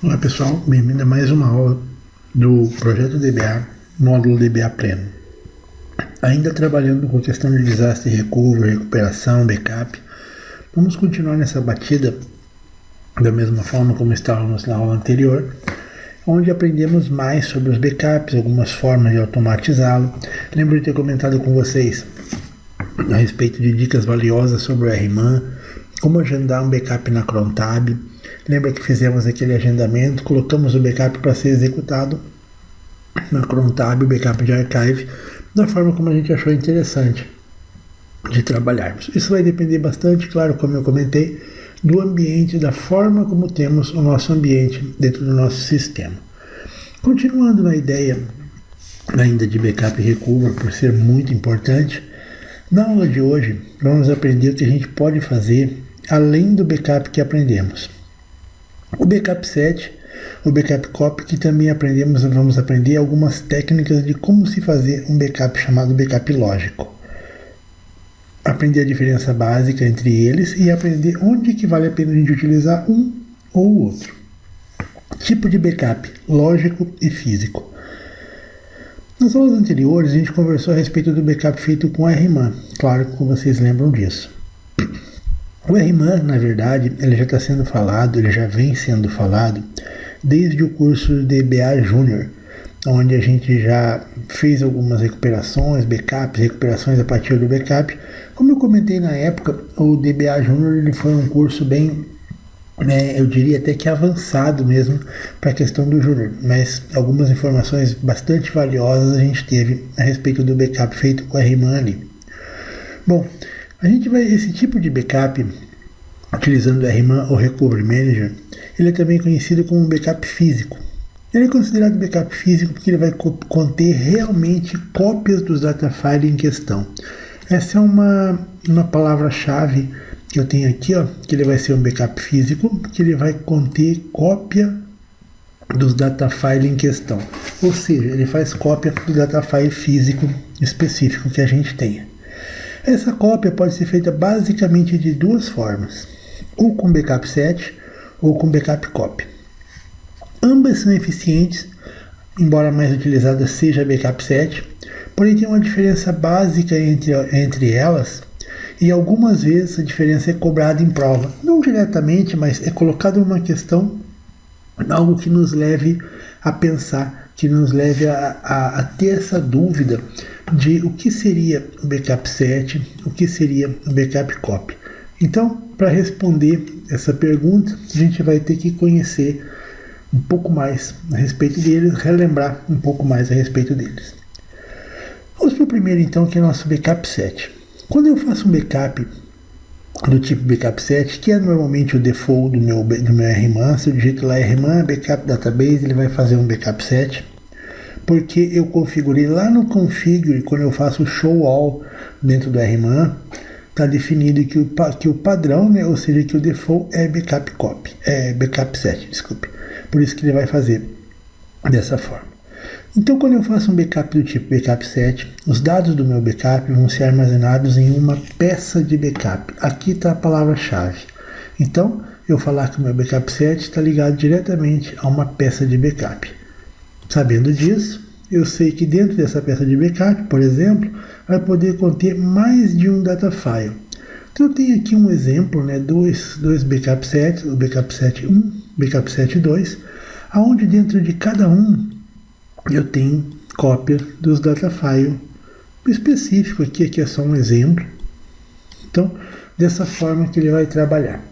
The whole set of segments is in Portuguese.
Olá pessoal, bem-vindo a mais uma aula do projeto DBA, módulo DBA Pleno. Ainda trabalhando com questão de desastre, recovery, recuperação, backup, vamos continuar nessa batida da mesma forma como estávamos na aula anterior, onde aprendemos mais sobre os backups, algumas formas de automatizá-lo. Lembro de ter comentado com vocês a respeito de dicas valiosas sobre o RMAN, como agendar um backup na Crontab. Lembra que fizemos aquele agendamento, colocamos o backup para ser executado na Crontab, o backup de archive, da forma como a gente achou interessante de trabalharmos. Isso vai depender bastante, claro, como eu comentei, do ambiente, da forma como temos o nosso ambiente dentro do nosso sistema. Continuando na ideia ainda de backup e recovery, por ser muito importante, na aula de hoje vamos aprender o que a gente pode fazer além do backup que aprendemos. O backup set, o backup copy, que também vamos aprender algumas técnicas de como se fazer um backup chamado backup lógico. Aprender a diferença básica entre eles e aprender onde que vale a pena a gente utilizar um ou o outro. Tipo de backup, lógico e físico. Nas aulas anteriores a gente conversou a respeito do backup feito com RMAN, claro que vocês lembram disso. O RMAN, na verdade, ele já está sendo falado, ele já vem sendo falado desde o curso DBA Júnior, onde a gente já fez algumas recuperações, backups, recuperações a partir do backup. Como eu comentei na época, o DBA Júnior ele foi um curso bem, eu diria até que avançado mesmo para a questão do Júnior, mas algumas informações bastante valiosas a gente teve a respeito do backup feito com o RMAN ali. Bom, esse tipo de backup, utilizando o RMAN ou Recovery Manager, ele é também conhecido como backup físico. Ele é considerado backup físico porque ele vai conter realmente cópias dos data files em questão. Essa é uma palavra-chave que eu tenho aqui, que ele vai ser um backup físico, que ele vai conter cópia dos data files em questão. Ou seja, ele faz cópia do data file físico específico que a gente tenha. Essa cópia pode ser feita basicamente de duas formas, ou com backup set ou com backup copy. Ambas são eficientes, embora a mais utilizada seja a backup set, porém tem uma diferença básica entre elas e algumas vezes a diferença é cobrada em prova. Não diretamente, mas é colocada uma questão, algo que nos leve a pensar, que nos leve a ter essa dúvida de o que seria o backup set, o que seria o backup copy. Então, para responder essa pergunta, a gente vai ter que conhecer um pouco mais a respeito deles, relembrar um pouco mais a respeito deles. Vamos para o primeiro então, que é o nosso backup set. Quando eu faço um backup do tipo backup set, que é normalmente o default do meu RMAN, se eu digito lá RMAN, backup database, ele vai fazer um backup set, porque eu configurei lá no configure, quando eu faço o show all dentro do RMAN, está definido que o padrão, ou seja, que o default é backup set, desculpe. Por isso que ele vai fazer dessa forma. Então, quando eu faço um backup do tipo backup set, os dados do meu backup vão ser armazenados em uma peça de backup. Aqui está a palavra-chave. Então, eu falar que o meu backup set está ligado diretamente a uma peça de backup. Sabendo disso, eu sei que dentro dessa peça de backup, por exemplo, vai poder conter mais de um data file. Então eu tenho aqui um exemplo, dois backup sets, o backup set 1, backup set 2, onde dentro de cada um eu tenho cópia dos data file específico aqui é só um exemplo. Então, dessa forma que ele vai trabalhar.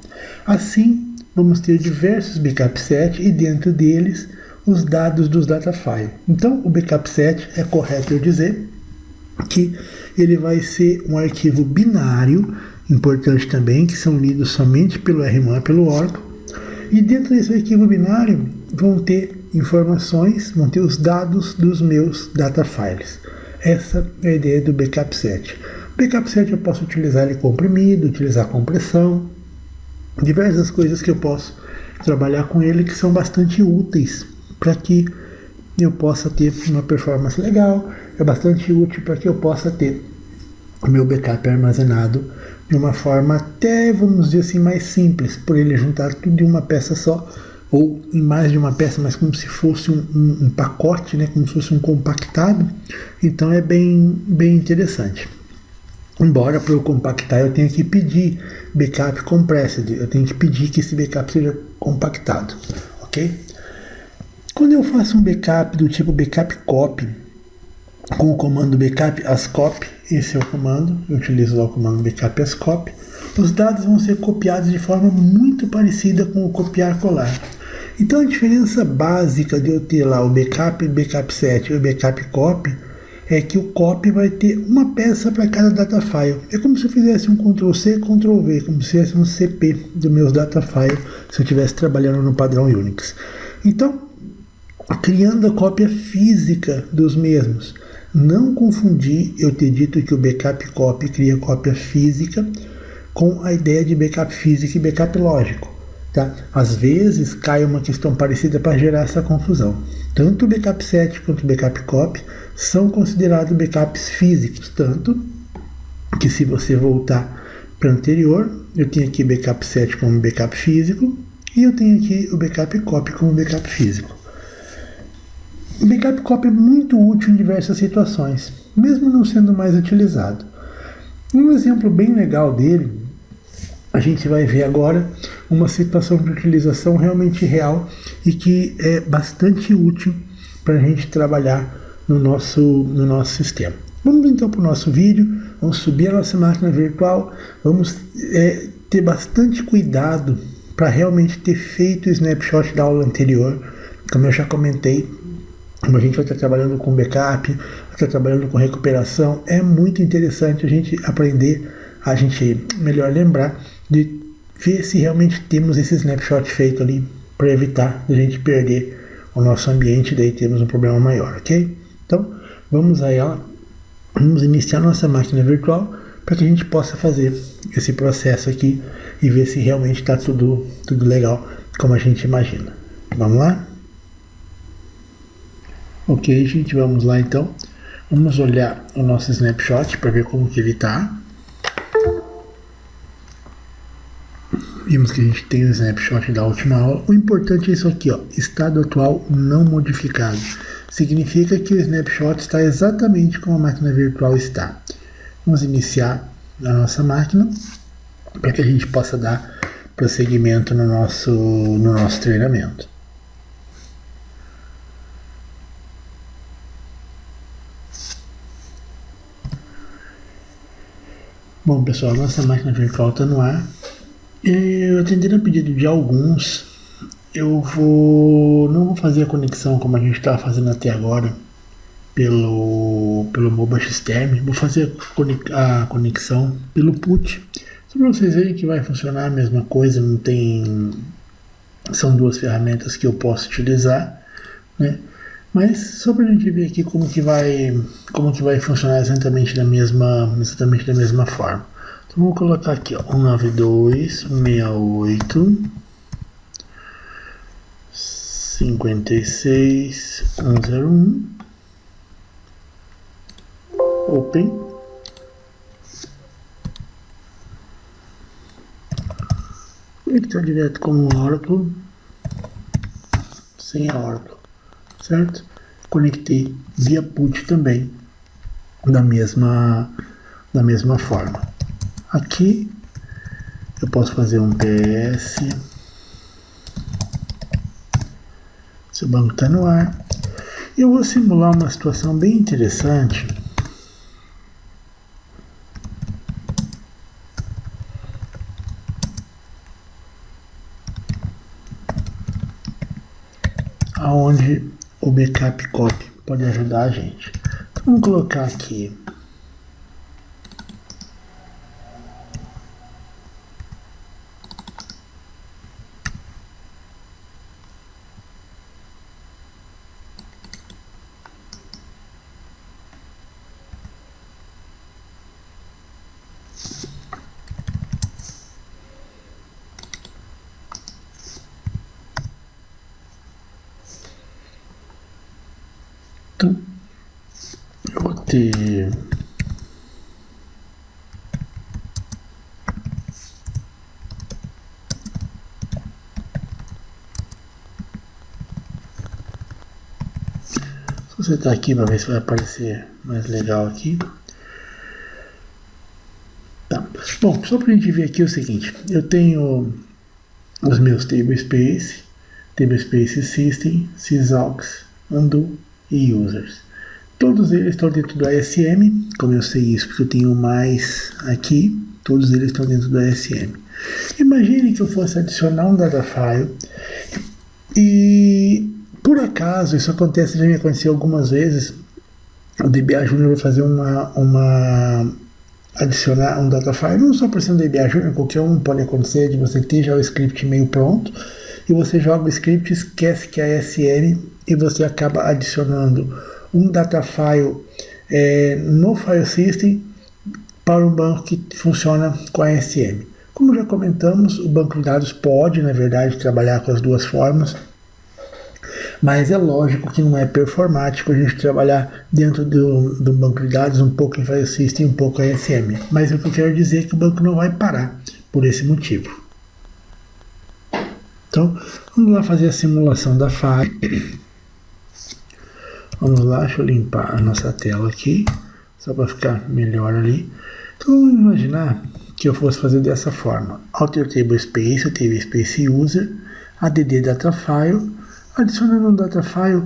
Assim, vamos ter diversos backup sets e dentro deles os dados dos data file. Então, o backup set é correto eu dizer que ele vai ser um arquivo binário, importante também, que são lidos somente pelo RMAN, pelo Oracle, e dentro desse arquivo binário vão ter informações, vão ter os dados dos meus data files. Essa é a ideia do backup set. O backup set eu posso utilizar ele comprimido, utilizar compressão, diversas coisas que eu posso trabalhar com ele que são bastante úteis para que eu possa ter uma performance legal, é bastante útil para que eu possa ter o meu backup armazenado de uma forma até, vamos dizer assim, mais simples, por ele juntar tudo em uma peça só ou em mais de uma peça, mas como se fosse um pacote, né, como se fosse um compactado. Então é bem interessante. Embora para eu compactar eu tenha que pedir backup compressed, eu tenho que pedir que esse backup seja compactado, ok? Quando eu faço um backup do tipo backup copy, com o comando backup as copy, esse é o comando, eu utilizo lá o comando backup as copy, os dados vão ser copiados de forma muito parecida com o copiar colar. Então a diferença básica de eu ter lá o backup set e o backup copy é que o copy vai ter uma peça para cada data file. É como se eu fizesse um Ctrl+C, Ctrl+V, como se fizesse um CP dos meus data files se eu estivesse trabalhando no padrão Unix. Então, criando a cópia física dos mesmos. Não confundir eu ter dito que o backup copy cria cópia física com a ideia de backup físico e backup lógico. Tá? Às vezes cai uma questão parecida para gerar essa confusão. Tanto o backup set quanto o backup copy são considerados backups físicos, tanto que se você voltar para o anterior, eu tenho aqui backup set como backup físico e eu tenho aqui o backup copy como backup físico. O backup copy é muito útil em diversas situações, mesmo não sendo mais utilizado. Um exemplo bem legal dele, a gente vai ver agora uma situação de utilização realmente real e que é bastante útil para a gente trabalhar no nosso sistema. Vamos então para o nosso vídeo, vamos subir a nossa máquina virtual, vamos ter bastante cuidado para realmente ter feito o snapshot da aula anterior, como eu já comentei. Como a gente vai estar trabalhando com backup, vai estar trabalhando com recuperação, é muito interessante a gente aprender, a gente melhor lembrar de ver se realmente temos esse snapshot feito ali para evitar a gente perder o nosso ambiente e daí temos um problema maior, ok? Então vamos a ela, vamos iniciar nossa máquina virtual para que a gente possa fazer esse processo aqui e ver se realmente está tudo legal como a gente imagina. Vamos lá? Ok, gente, vamos lá então. Vamos olhar o nosso snapshot para ver como que ele está. Vimos que a gente tem o snapshot da última aula. O importante é isso aqui, ó, estado atual não modificado. Significa que o snapshot está exatamente como a máquina virtual está. Vamos iniciar a nossa máquina para que a gente possa dar prosseguimento no nosso treinamento. Bom, pessoal, nossa máquina virtual está no ar. Atendendo a pedido de alguns, não vou fazer a conexão como a gente estava fazendo até agora pelo Mobile System, vou fazer a conexão pelo PUT, só para vocês verem que vai funcionar a mesma coisa, não tem... São duas ferramentas que eu posso utilizar, né? Mas só para a gente ver aqui como que vai funcionar exatamente da mesma forma. Então vou colocar aqui, ó, 192.68.56.101 Open. Conectar direto com o Oracle, sem a Oracle. Certo? Conectei via PUT também, da mesma forma. Aqui eu posso fazer um PS, seu banco está no ar. Eu vou simular uma situação bem interessante. Aonde o backup copy pode ajudar a gente. Então, vamos colocar aqui então, eu vou ter Você tá aqui para ver se vai aparecer mais legal aqui. Tá. Bom, só para a gente ver aqui o seguinte, eu tenho os meus tablespace system, sysaux, undo e users. Todos eles estão dentro do ASM, como eu sei isso porque eu tenho mais aqui, todos eles estão dentro do ASM. Imagine que eu fosse adicionar um data file e por acaso, isso acontece, já me aconteceu algumas vezes, o DBA Junior vai fazer adicionar um data file, não só por ser um DBA Junior, qualquer um pode acontecer de você ter já o script meio pronto, e você joga o script, esquece que é ASM, e você acaba adicionando um data file no file system para um banco que funciona com ASM. Como já comentamos, o banco de dados pode, na verdade, trabalhar com as duas formas, mas é lógico que não é performático a gente trabalhar dentro do banco de dados um pouco em file system e um pouco em ASM. Mas o que eu quero dizer é que o banco não vai parar por esse motivo. Então, vamos lá fazer a simulação da file. Vamos lá, deixa eu limpar a nossa tela aqui, só para ficar melhor ali. Então, vamos imaginar que eu fosse fazer dessa forma. Alter tablespace, o tablespace user, add data file, adicionando um data file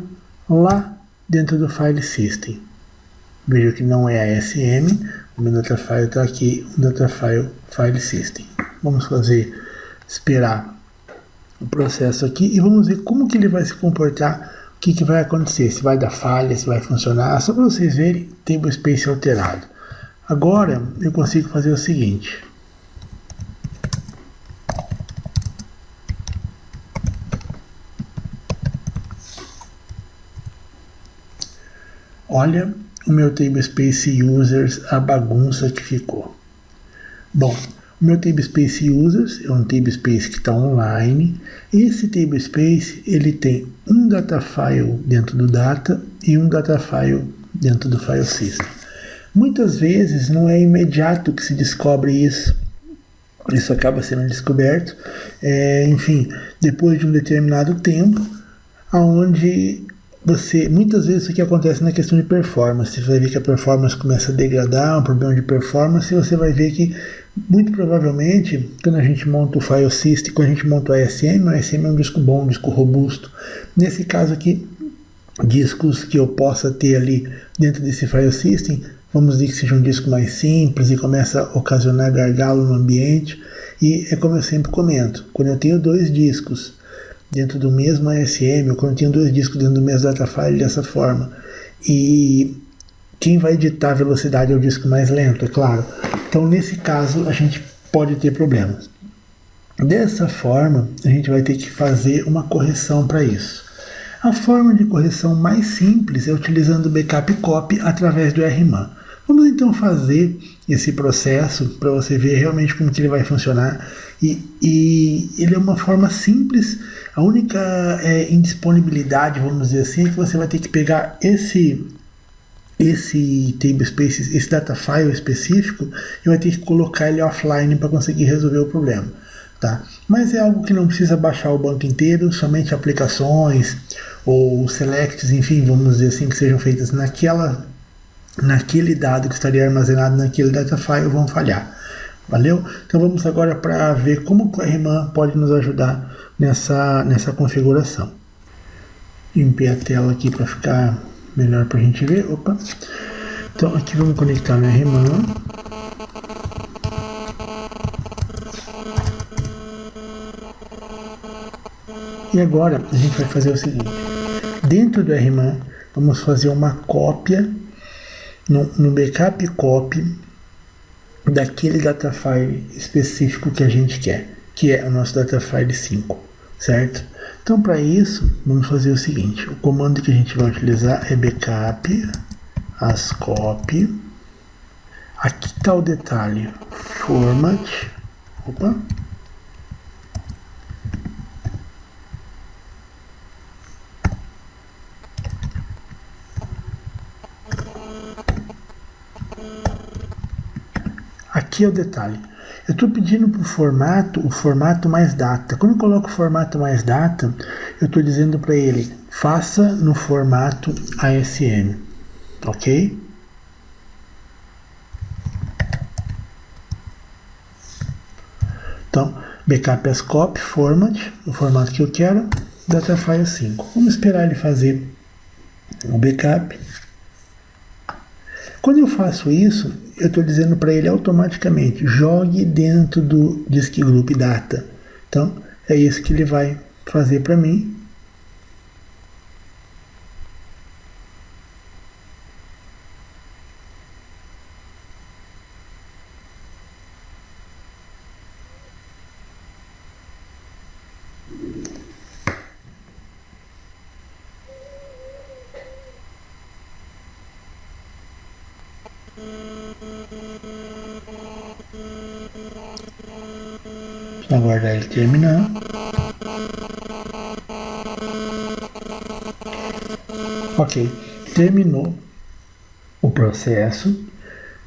lá dentro do file system. Veja que não é ASM, o meu data file está aqui, o data file system. Vamos esperar o processo aqui e vamos ver como que ele vai se comportar, o que vai acontecer, se vai dar falha, se vai funcionar, só para vocês verem, tablespace alterado. Agora eu consigo fazer o seguinte. Olha o meu tablespace users, a bagunça que ficou. Bom, o meu tablespace users é um tablespace que está online. Esse tablespace ele tem um data file dentro do data e um data file dentro do file system. Muitas vezes não é imediato que se descobre isso. Isso acaba sendo descoberto, enfim, depois de um determinado tempo, aonde muitas vezes isso aqui acontece na questão de performance. Você vai ver que a performance começa a degradar, um problema de performance, e você vai ver que, muito provavelmente, quando a gente monta o file system, quando a gente monta o ASM é um disco bom, um disco robusto. Nesse caso aqui, discos que eu possa ter ali dentro desse file system, vamos dizer que seja um disco mais simples e começa a ocasionar gargalo no ambiente. E é como eu sempre comento, quando eu tenho dois discos dentro do mesmo ASM, ou quando eu tenho dois discos dentro do mesmo data file dessa forma, e quem vai editar a velocidade é o disco mais lento, é claro. Então, nesse caso, a gente pode ter problemas. Dessa forma, a gente vai ter que fazer uma correção para isso. A forma de correção mais simples é utilizando o backup copy através do RMAN. Vamos então fazer esse processo para você ver realmente como que ele vai funcionar. E ele é uma forma simples. A única indisponibilidade, vamos dizer assim, é que você vai ter que pegar esse tablespace, esse data file específico, e vai ter que colocar ele offline para conseguir resolver o problema. Tá? Mas é algo que não precisa baixar o banco inteiro, somente aplicações ou selects, enfim, vamos dizer assim, que sejam feitas naquele dado que estaria armazenado naquele data file vão falhar. Valeu? Então vamos agora para ver como o RMAN pode nos ajudar nessa configuração. Limpei a tela aqui para ficar melhor para a gente ver. Opa! Então aqui vamos conectar no RMAN. E agora a gente vai fazer o seguinte. Dentro do RMAN vamos fazer uma cópia no backup copy daquele data file específico que a gente quer, que é o nosso data file 5, certo? Então, para isso, vamos fazer o seguinte, o comando que a gente vai utilizar é backup as copy. Aqui está o detalhe, format, opa, aqui é o detalhe. Eu estou pedindo para o formato mais data. Quando eu coloco o formato mais data, eu estou dizendo para ele, faça no formato ASM, ok? Então, backup as copy, format, o formato que eu quero, datafile 5. Vamos esperar ele fazer o backup. Quando eu faço isso, eu estou dizendo para ele automaticamente, jogue dentro do disk group data. Então, é isso que ele vai fazer para mim. Vou aguardar ele terminar. Ok, terminou o processo.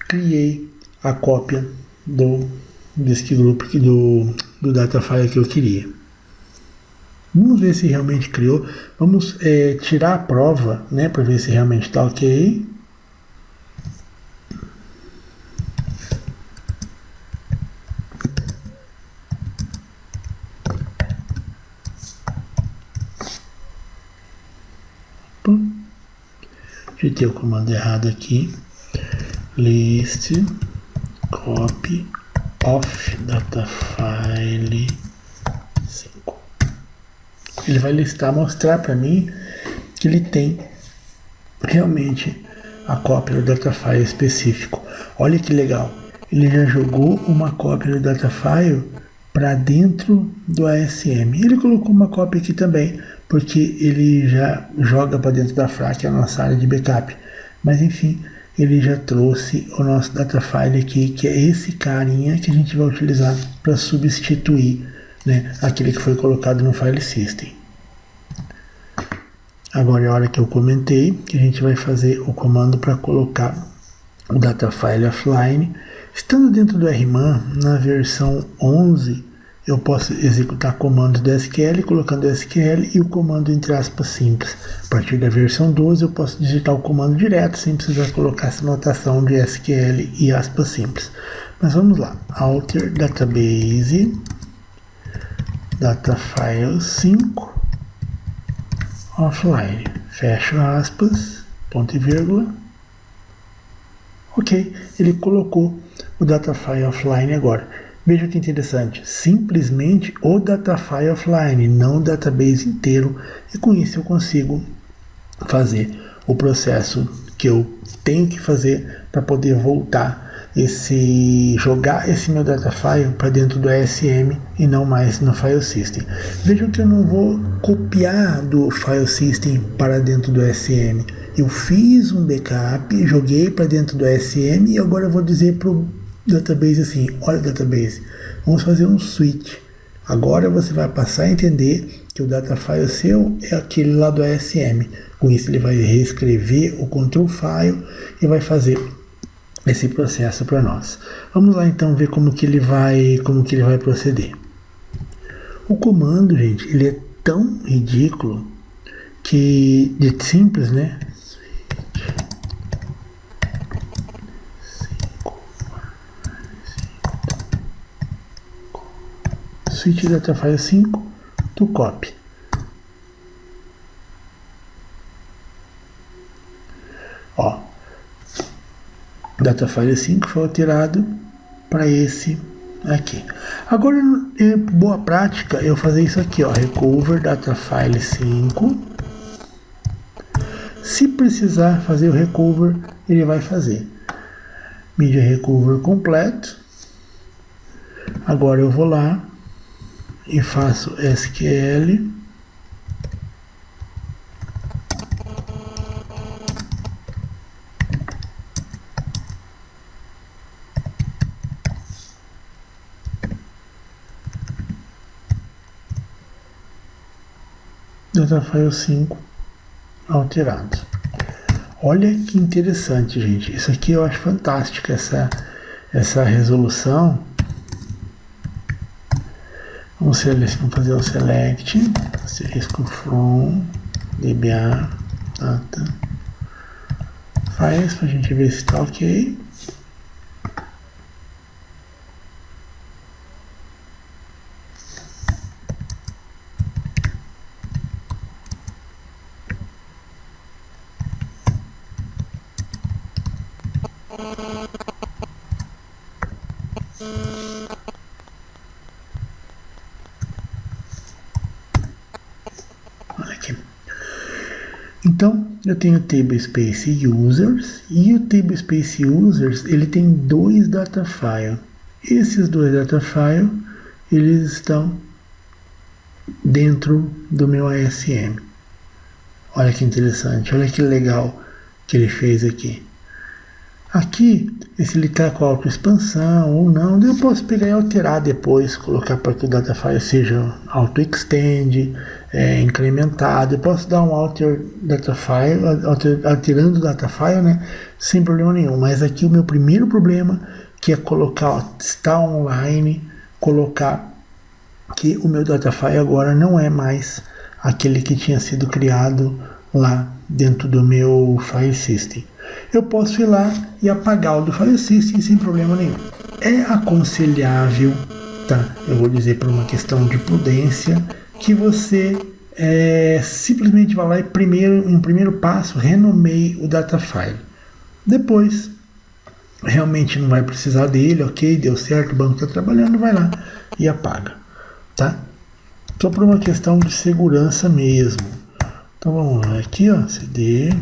Criei a cópia do disk group do datafile que eu queria. Vamos ver se realmente criou. Vamos tirar a prova, né, para ver se realmente está ok. Digitei o comando errado aqui. List copy of datafile 5. Ele vai listar, mostrar para mim que ele tem realmente a cópia do datafile específico. Olha que legal. Ele já jogou uma cópia do datafile para dentro do ASM. Ele colocou uma cópia aqui também, porque ele já joga para dentro da FRAC, a nossa área de backup. Mas enfim, ele já trouxe o nosso datafile aqui, que é esse carinha que a gente vai utilizar para substituir, né, aquele que foi colocado no file system. Agora é a hora que eu comentei, que a gente vai fazer o comando para colocar o datafile offline. Estando dentro do RMAN, na versão 11, eu posso executar comandos do SQL, colocando o SQL e o comando entre aspas simples. A partir da versão 12, eu posso digitar o comando direto, sem precisar colocar essa notação de SQL e aspas simples. Mas vamos lá. Alter database, datafile 5, offline. Fecha aspas, ponto e vírgula. Ok, ele colocou o datafile offline agora. Veja que interessante, simplesmente o datafile offline, não o database inteiro, e com isso eu consigo fazer o processo que eu tenho que fazer para poder voltar jogar esse meu datafile para dentro do ASM e não mais no file system. Vejam que eu não vou copiar do file system para dentro do ASM. Eu fiz um backup, joguei para dentro do ASM e agora eu vou dizer para o database assim, olha database, vamos fazer um switch. Agora você vai passar a entender que o datafile seu é aquele lá do ASM. Com isso ele vai reescrever o control file e vai fazer esse processo para nós. Vamos lá então ver como que ele vai proceder. O comando, gente, ele é tão ridículo que de simples, né? Switch datafile 5 to copy. Ó, datafile 5 foi alterado para esse aqui. Agora, boa prática eu fazer isso aqui, ó, recover datafile 5. Se precisar fazer o recover, ele vai fazer. Media recover completo. Agora eu vou lá e faço SQL. Datafile 5 alterado. Olha que interessante, gente. Isso aqui eu acho fantástico, essa resolução. Vamos fazer o select, asterisco from dba data files, para a gente ver se está ok. Olha aqui. Então, eu tenho o tablespace users, e o tablespace users, ele tem dois data files. Esses dois data files, eles estão dentro do meu ASM. Olha que interessante, olha que legal que ele fez aqui. Aqui, se ele está com autoexpansão ou não, eu posso pegar e alterar depois, colocar para que o data file seja auto-extend, incrementado. Eu posso dar um alter data file, alterando o data file, né, sem problema nenhum. Mas aqui o meu primeiro problema, que é colocar, está online, colocar que o meu data file agora não é mais aquele que tinha sido criado lá dentro do meu file system. Eu posso ir lá e apagar o do file system sem problema nenhum. É aconselhável, tá? Eu vou dizer por uma questão de prudência, que você simplesmente vá lá e em primeiro passo renomeie o data file. Depois, realmente não vai precisar dele, ok, deu certo, o banco está trabalhando, vai lá e apaga, tá? Só por uma questão de segurança mesmo. Então vamos lá, aqui ó, cd.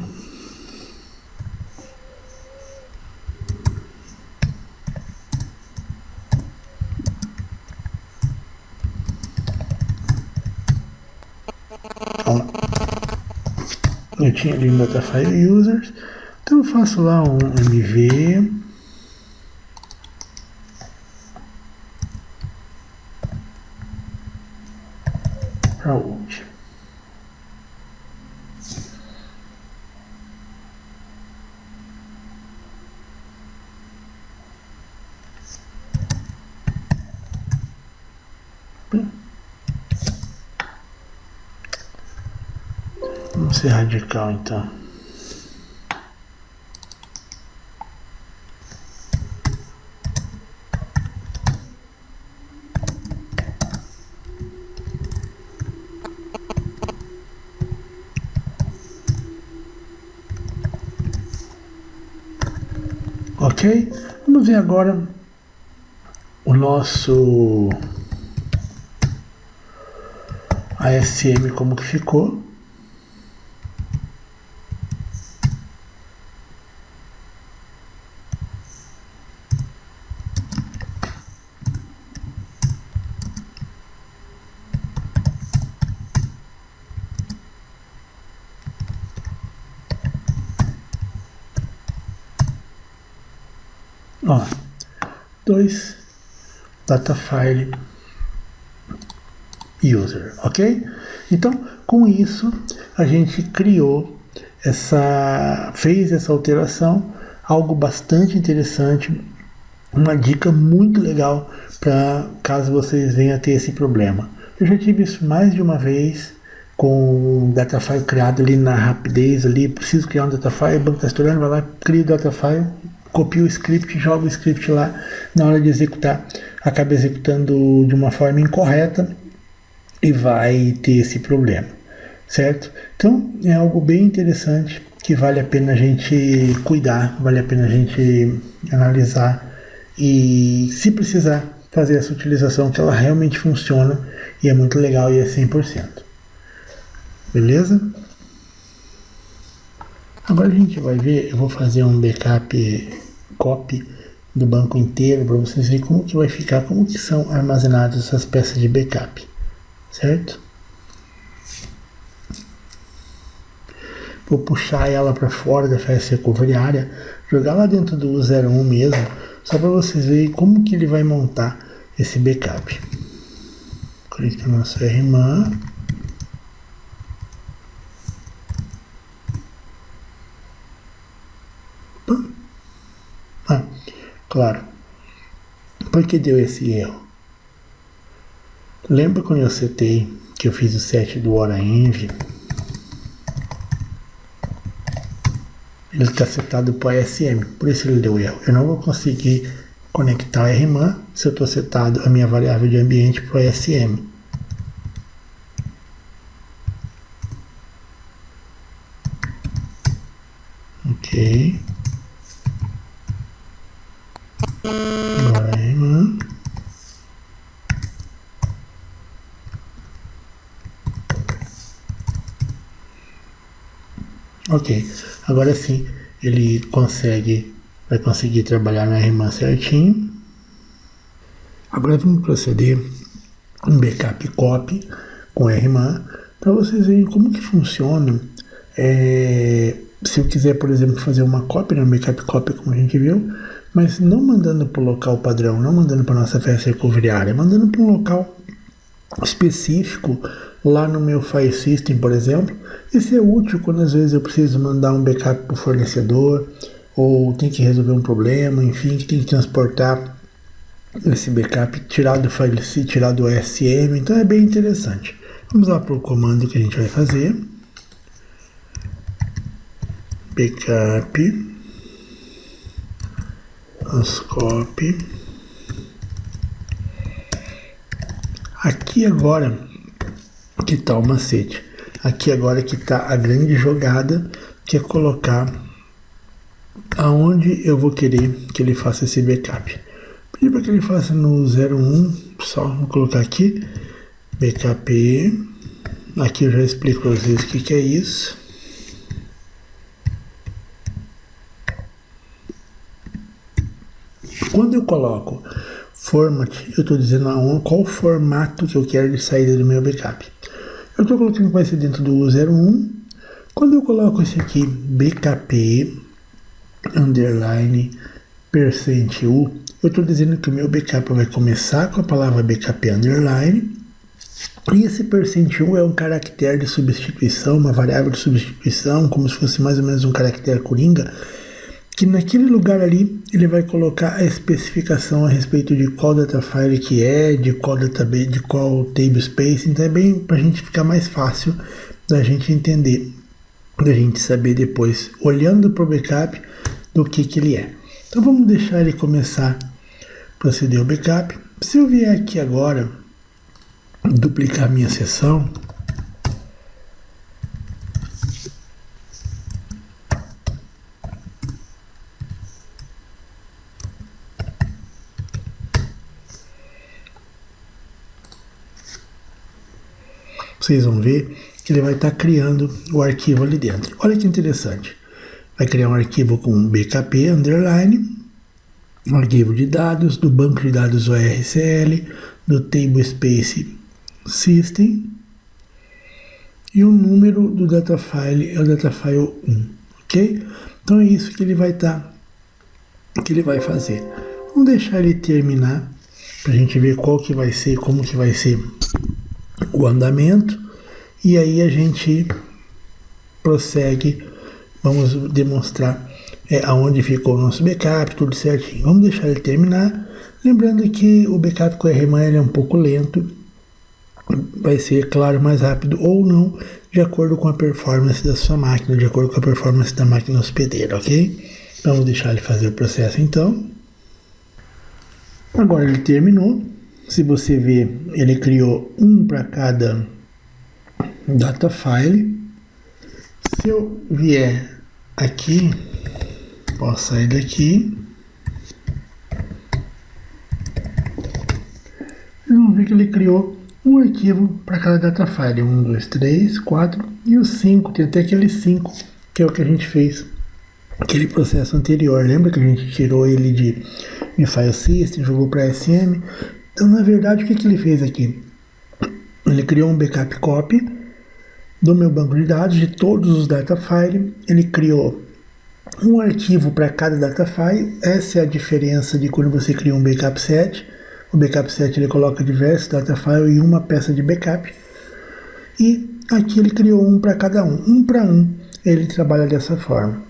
Eu tinha ali um datafile users, então eu faço lá um mv para old. Vamos ser radical então. Ok? Vamos ver agora o nosso ASM como que ficou. Ó, 2 data file user, ok? Então, com isso, a gente fez essa alteração, algo bastante interessante, uma dica muito legal para caso vocês venham a ter esse problema. Eu já tive isso mais de uma vez com data file criado ali na rapidez, ali preciso criar um data file, o banco está estourando, vai lá, cria o data file, copia o script, joga o script lá, na hora de executar, acaba executando de uma forma incorreta e vai ter esse problema, certo? Então é algo bem interessante que vale a pena a gente cuidar, vale a pena a gente analisar e, se precisar, fazer essa utilização, que ela realmente funciona e é muito legal e é 100%. Beleza? Agora a gente vai ver, eu vou fazer um backup copy do banco inteiro para vocês verem como que vai ficar, como que são armazenadas essas peças de backup, certo? Vou puxar ela para fora da Fast Recovery Area, jogar lá dentro do 01 mesmo, só para vocês verem como que ele vai montar esse backup. Clique no nosso RMAN. Claro. Por que deu esse erro? Lembra quando eu setei que eu fiz o set do HoraEnv? Ele está setado para o ASM, por isso ele deu erro. Eu não vou conseguir conectar o RMAN se eu estou setado a minha variável de ambiente para o ASM. Ok. Agora RMAN. Ok, agora sim ele vai conseguir trabalhar na RMAN certinho. Agora vamos proceder um backup copy com RMAN para vocês verem como que funciona. Se eu quiser, por exemplo, fazer uma cópia, um backup copy como a gente viu, mas não mandando para o local padrão, não mandando para a nossa fast recovery area, mandando para um local específico lá no meu file system, por exemplo. Isso é útil quando às vezes eu preciso mandar um backup para o fornecedor ou tem que resolver um problema, enfim, que tem que transportar esse backup, tirar do file, tirar do ASM, então é bem interessante. Vamos lá para o comando que a gente vai fazer. Backup ascop. Aqui agora que está o macete. Aqui agora que está a grande jogada, que é colocar aonde eu vou querer que ele faça esse backup. Pedir para que ele faça no 01, só vou colocar aqui, backup. Aqui eu já explico para vocês o que é isso. Quando eu coloco format, eu estou dizendo qual formato que eu quero de saída do meu backup. Eu estou colocando que vai ser dentro do 01. Quando eu coloco esse aqui, bkp underline %u, eu estou dizendo que o meu backup vai começar com a palavra bkp underline, e esse %u é um caractere de substituição, uma variável de substituição, como se fosse mais ou menos um caractere coringa, que naquele lugar ali ele vai colocar a especificação a respeito de qual data file que é, de qual database, de qual table space. Então é bem para a gente ficar mais fácil da gente entender, da gente saber depois, olhando para o backup, do que ele é. Então vamos deixar ele começar a proceder o backup. Se eu vier aqui agora, duplicar minha sessão, vocês vão ver que ele vai estar criando o arquivo ali dentro. Olha que interessante. Vai criar um arquivo com bkp underline, um arquivo de dados do banco de dados ORCL, do table space system, e o número do data file é o data file 1, ok? Então é isso que ele vai fazer. Vamos deixar ele terminar para a gente ver qual que vai ser, como que vai ser o andamento, e aí a gente prossegue, vamos demonstrar aonde ficou o nosso backup, tudo certinho. Vamos deixar ele terminar, lembrando que o backup com a RMAN ele é um pouco lento, vai ser, claro, mais rápido ou não, de acordo com a performance da sua máquina, de acordo com a performance da máquina hospedeira, ok? Vamos deixar ele fazer o processo então. Agora ele terminou. Se você ver, ele criou um para cada data file. Se eu vier aqui, posso sair daqui. Vocês vão ver que ele criou um arquivo para cada data file. 1, 2, 3, 4 e o 5. Tem até aquele 5, que é o que a gente fez aquele processo anterior. Lembra que a gente tirou ele de file system, jogou para SM? Então, na verdade, o que ele fez aqui? Ele criou um backup copy do meu banco de dados, de todos os data files. Ele criou um arquivo para cada data file. Essa é a diferença de quando você cria um backup set. O backup set ele coloca diversos data files e uma peça de backup. E aqui ele criou um para cada um. Um para um, ele trabalha dessa forma.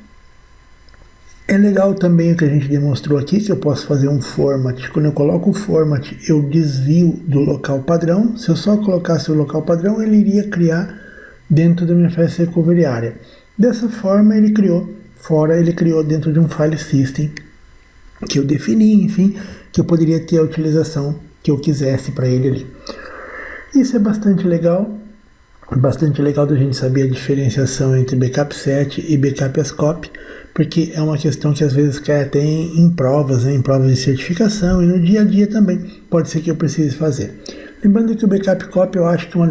É legal também o que a gente demonstrou aqui, que eu posso fazer um format. Quando eu coloco o format, eu desvio do local padrão. Se eu só colocasse o local padrão, ele iria criar dentro da minha Fast Recovery Area. Dessa forma, ele criou dentro de um file system que eu defini, enfim, que eu poderia ter a utilização que eu quisesse para ele ali. Isso é bastante legal da gente saber a diferenciação entre backup set e backup as copy, porque é uma questão que às vezes cai até em provas, né, em provas de certificação, e no dia a dia também pode ser que eu precise fazer. Lembrando que o backup copy eu acho que uma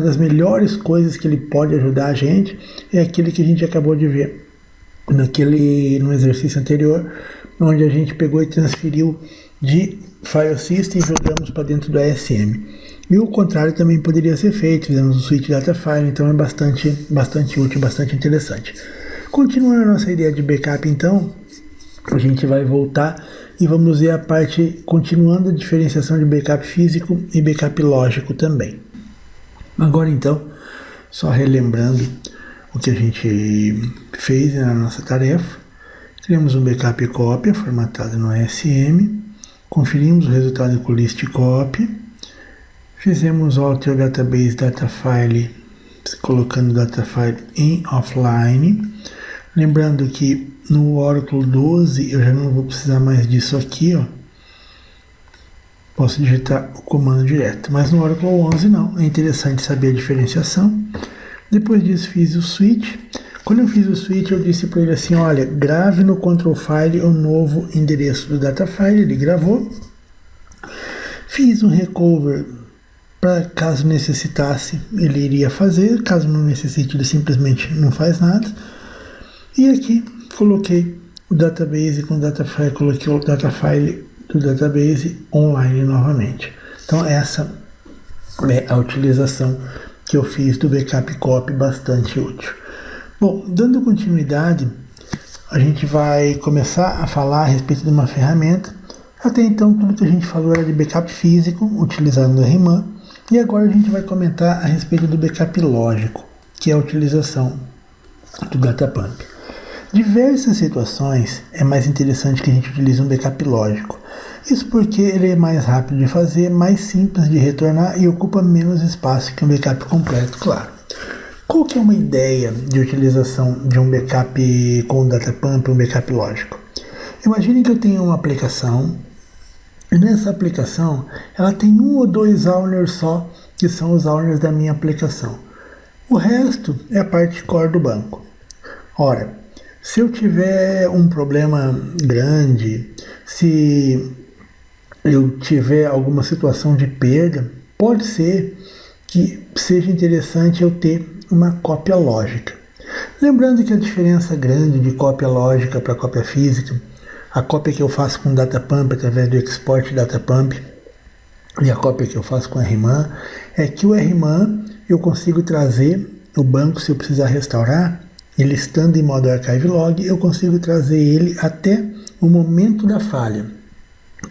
das melhores coisas que ele pode ajudar a gente é aquele que a gente acabou de ver no exercício anterior, onde a gente pegou e transferiu de file system e jogamos para dentro do ASM. E o contrário também poderia ser feito, fizemos um switch data file, então é bastante útil, bastante interessante. Continuando a nossa ideia de backup, então, a gente vai voltar e vamos ver a parte, continuando a diferenciação de backup físico e backup lógico também. Agora então, só relembrando o que a gente fez na nossa tarefa, criamos um backup cópia formatado no ASM, conferimos o resultado com o list copy, fizemos alter database data file, colocando data file em offline. Lembrando que no Oracle 12 eu já não vou precisar mais disso aqui, ó. Posso digitar o comando direto, mas no Oracle 11 não. É interessante saber a diferenciação. Depois disso fiz o switch. Quando eu fiz o switch, eu disse para ele assim, olha, grave no control file o novo endereço do data file. Ele gravou. Fiz um recover para caso necessitasse, ele iria fazer. Caso não necessite, ele simplesmente não faz nada. E aqui coloquei o database com o data file, coloquei o data file do database online novamente. Então essa é a utilização que eu fiz do backup copy, bastante útil. Bom, dando continuidade, a gente vai começar a falar a respeito de uma ferramenta. Até então tudo que a gente falou era de backup físico, utilizando o RMAN, e agora a gente vai comentar a respeito do backup lógico, que é a utilização do Datapump. Diversas situações é mais interessante que a gente utilize um backup lógico. Isso porque ele é mais rápido de fazer, mais simples de retornar e ocupa menos espaço que um backup completo, claro. Qual que é uma ideia de utilização de um backup com o Datapump, um backup lógico? Imagine que eu tenho uma aplicação e nessa aplicação ela tem um ou dois owners só, que são os owners da minha aplicação. O resto é a parte core do banco. Ora, se eu tiver um problema grande, se eu tiver alguma situação de perda, pode ser que seja interessante eu ter uma cópia lógica. Lembrando que a diferença grande de cópia lógica para cópia física, a cópia que eu faço com Datapump através do export Datapump e a cópia que eu faço com RMAN, é que o RMAN eu consigo trazer o banco, se eu precisar restaurar, ele estando em modo archive log, eu consigo trazer ele até o momento da falha.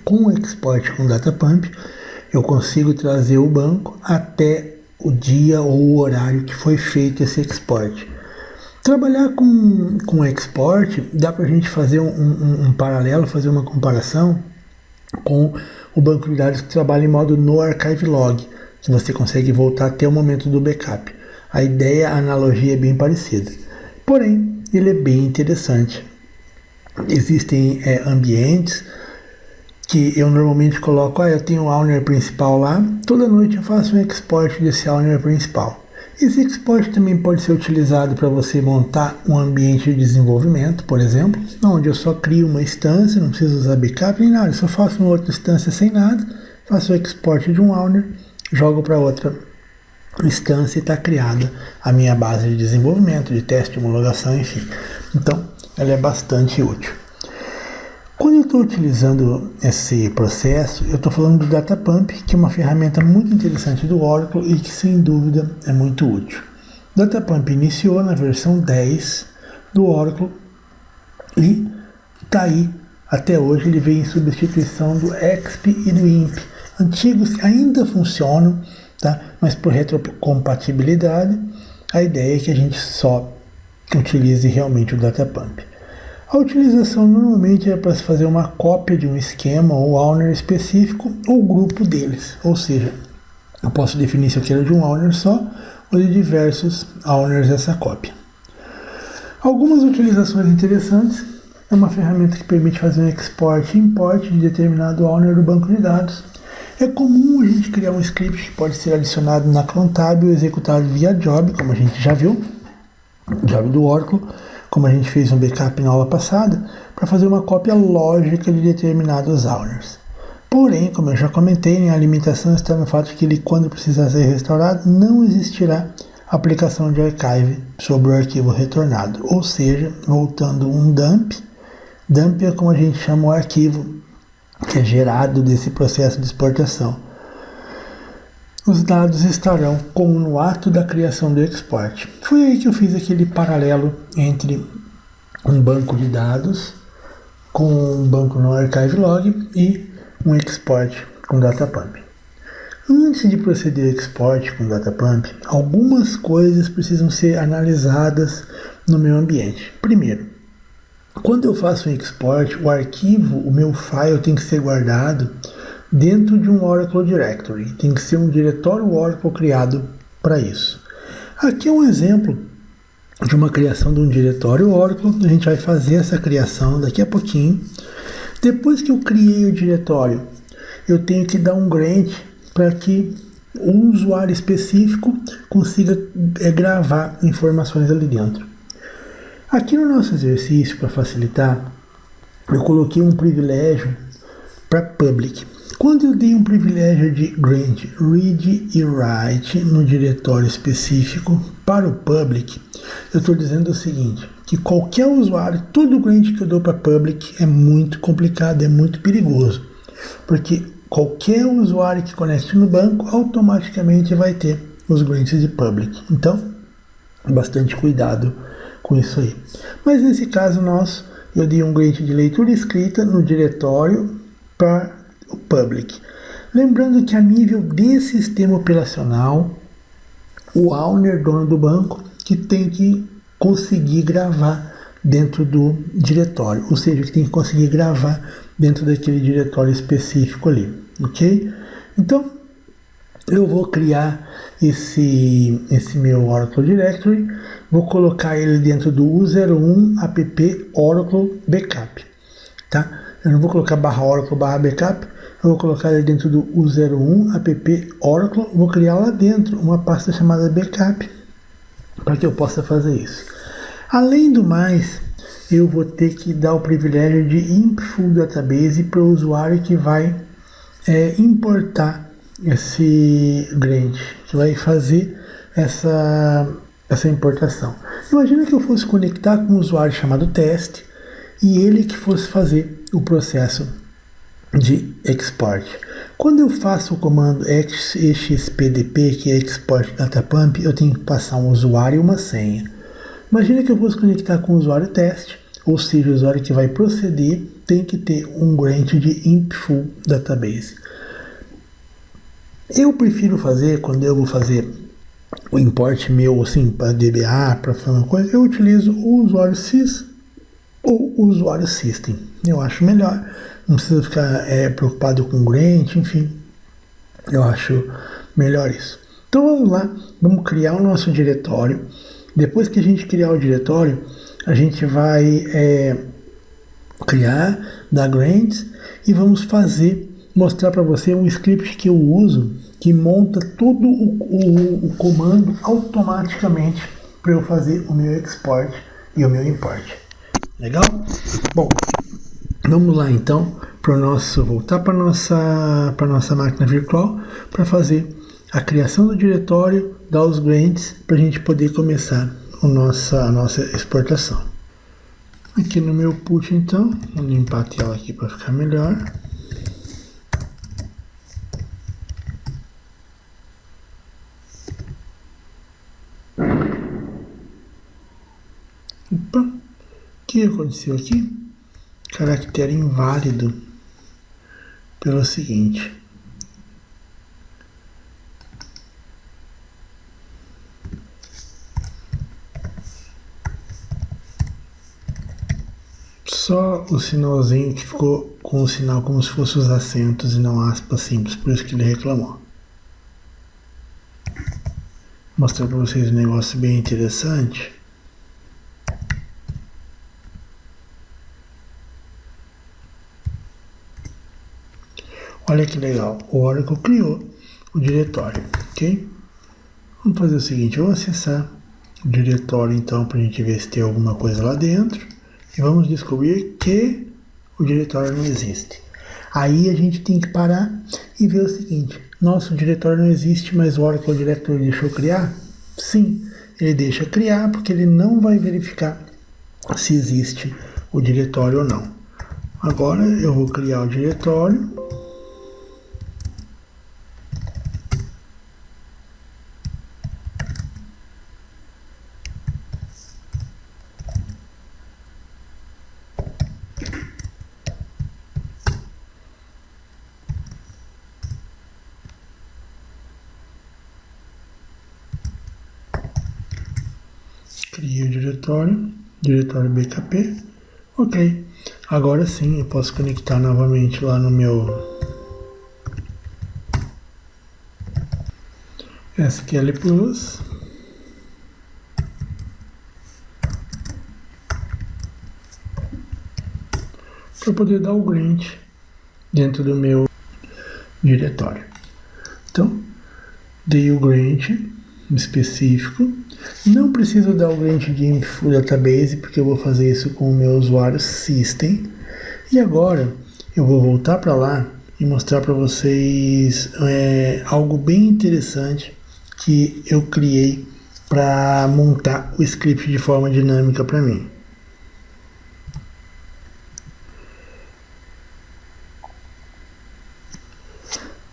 Com o export com Datapump, eu consigo trazer o banco até o dia ou o horário que foi feito esse export. Trabalhar com export, dá para a gente fazer um paralelo, fazer uma comparação com o banco de dados que trabalha em modo no archive log, que você consegue voltar até o momento do backup. A ideia, a analogia é bem parecida. Porém, ele é bem interessante. Existem ambientes que eu normalmente coloco, eu tenho um owner principal lá, toda noite eu faço um export desse owner principal. Esse export também pode ser utilizado para você montar um ambiente de desenvolvimento, por exemplo, onde eu só crio uma instância, não preciso usar backup nem nada, eu só faço uma outra instância sem nada, faço o export de um owner, jogo para outra instância e está criada a minha base de desenvolvimento, de teste, homologação, enfim. Então, ela é bastante útil. Quando eu estou utilizando esse processo, eu estou falando do Datapump, que é uma ferramenta muito interessante do Oracle e que, sem dúvida, é muito útil. O Datapump iniciou na versão 10 do Oracle e está aí até hoje. Ele veio em substituição do Exp e do Imp. Antigos ainda funcionam, tá? Mas por retrocompatibilidade, a ideia é que a gente só utilize realmente o Datapump. A utilização normalmente é para se fazer uma cópia de um esquema ou owner específico ou grupo deles, ou seja, eu posso definir se eu quero de um owner só ou de diversos owners essa cópia. Algumas utilizações interessantes é uma ferramenta que permite fazer um export e import de determinado owner do banco de dados. É comum a gente criar um script que pode ser adicionado na Clontable e executado via job, como a gente já viu, job do Oracle, como a gente fez um backup na aula passada, para fazer uma cópia lógica de determinados owners. Porém, como eu já comentei, a limitação está no fato de que ele, quando precisar ser restaurado, não existirá aplicação de archive sobre o arquivo retornado, ou seja, voltando um dump. Dump é como a gente chama o arquivo que é gerado desse processo de exportação. Os dados estarão como no ato da criação do export. Foi aí que eu fiz aquele paralelo entre um banco de dados com um banco no archive log e um export com Datapump. Antes de proceder ao export com Datapump, algumas coisas precisam ser analisadas no meu ambiente. Primeiro, quando eu faço um export, o arquivo, o meu file tem que ser guardado dentro de um Oracle Directory. Tem que ser um diretório Oracle criado para isso. Aqui é um exemplo de uma criação de um diretório Oracle. A gente vai fazer essa criação daqui a pouquinho. Depois que eu criei o diretório, eu tenho que dar um grant para que um usuário específico consiga gravar informações ali dentro. Aqui no nosso exercício, para facilitar, eu coloquei um privilégio para public. Quando eu dei um privilégio de grant, read e write no diretório específico para o public, eu estou dizendo o seguinte, que qualquer usuário, todo grant que eu dou para public é muito complicado, é muito perigoso, porque qualquer usuário que conecte no banco automaticamente vai ter os grants de public. Então, bastante cuidado com isso aí. Mas nesse caso eu dei um grant de leitura escrita no diretório para o public. Lembrando que a nível de sistema operacional, o owner, dono do banco, que tem que conseguir gravar dentro do diretório, ou seja, que tem que conseguir gravar dentro daquele diretório específico ali, ok? Então, eu vou criar esse meu Oracle Directory, vou colocar ele dentro do U01 app Oracle Backup, tá? Eu não vou colocar /Oracle /backup, eu vou colocar ele dentro do U01 app Oracle, vou criar lá dentro uma pasta chamada Backup, para que eu possa fazer isso. Além do mais, eu vou ter que dar o privilégio de Impful Database para o usuário que vai importar esse grant, que vai fazer essa importação. Imagina que eu fosse conectar com um usuário chamado teste e ele que fosse fazer o processo de export. Quando eu faço o comando expdp, que é export datapump, eu tenho que passar um usuário e uma senha. Imagina que eu fosse conectar com o usuário teste, ou seja, o usuário que vai proceder tem que ter um grant de Impful Database. Eu prefiro fazer, quando eu vou fazer o import meu, assim, para DBA, para fazer uma coisa, eu utilizo o usuário sys ou o usuário system. Eu acho melhor, não precisa ficar preocupado com grant, enfim, eu acho melhor isso. Então vamos lá, vamos criar o nosso diretório. Depois que a gente criar o diretório, a gente vai criar, dar grants e vamos mostrar para você um script que eu uso que monta todo o comando automaticamente para eu fazer o meu export e o meu import. Legal? Bom, vamos lá então voltar para nossa máquina virtual para fazer a criação do diretório, dar os grants para a gente poder começar a nossa exportação. Aqui no meu put então, vou limpar a tela aqui para ficar melhor. Opa, o que aconteceu aqui? Caractere inválido pelo seguinte. Só o sinalzinho que ficou com o sinal como se fosse os acentos e não aspas simples, por isso que ele reclamou. Vou mostrar para vocês um negócio bem interessante. Olha que legal, o Oracle criou o diretório, ok? Vamos fazer o seguinte, eu vou acessar o diretório então para a gente ver se tem alguma coisa lá dentro e vamos descobrir que o diretório não existe. Aí a gente tem que parar e ver o seguinte, nosso diretório não existe, mas o Oracle Directory deixou criar? Sim, ele deixa criar porque ele não vai verificar se existe o diretório ou não. Agora eu vou criar o diretório. Criei o diretório BKP, ok. Agora sim, eu posso conectar novamente lá no meu SQL Plus. Para poder dar o grant dentro do meu diretório. Então, dei o grant específico. Não preciso dar o grant de info database, porque eu vou fazer isso com o meu usuário system. E agora eu vou voltar para lá e mostrar para vocês algo bem interessante que eu criei para montar o script de forma dinâmica para mim.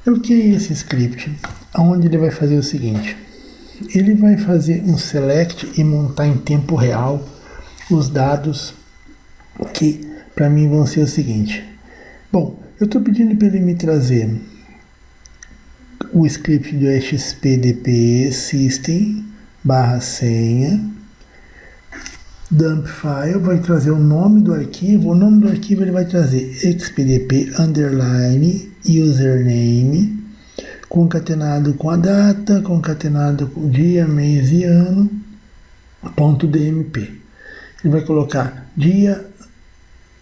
Eu criei esse script, onde ele vai fazer o seguinte. Ele vai fazer um select e montar em tempo real os dados que para mim vão ser o seguinte. Bom, eu estou pedindo para ele me trazer o script do xpdp system /senha dump file, vai trazer o nome do arquivo ele vai trazer xpdp underline username concatenado com a data, concatenado com o dia, mês e ano, .dmp. Ele vai colocar dia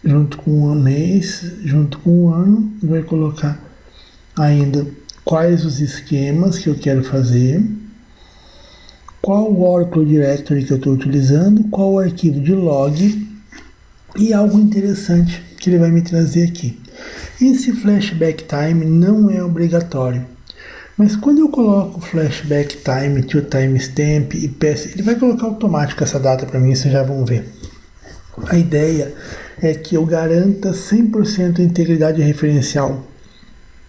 junto com o mês, junto com o ano, e vai colocar ainda quais os esquemas que eu quero fazer, qual o Oracle Directory que eu estou utilizando, qual o arquivo de log e algo interessante que ele vai me trazer aqui. Esse flashback time não é obrigatório. Mas quando eu coloco flashback time, to timestamp e peço, ele vai colocar automático essa data para mim, vocês já vão ver. A ideia é que eu garanta 100% a integridade referencial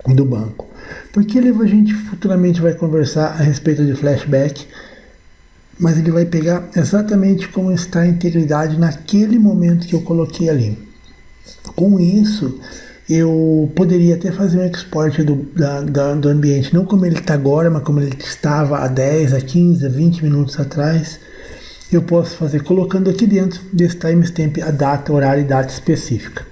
do banco. Porque a gente futuramente vai conversar a respeito de flashback, mas ele vai pegar exatamente como está a integridade naquele momento que eu coloquei ali. Com isso, eu poderia até fazer um export do ambiente, não como ele está agora, mas como ele estava há 10, a 15, a 20 minutos atrás. Eu posso fazer colocando aqui dentro desse timestamp a data, horário e data específica.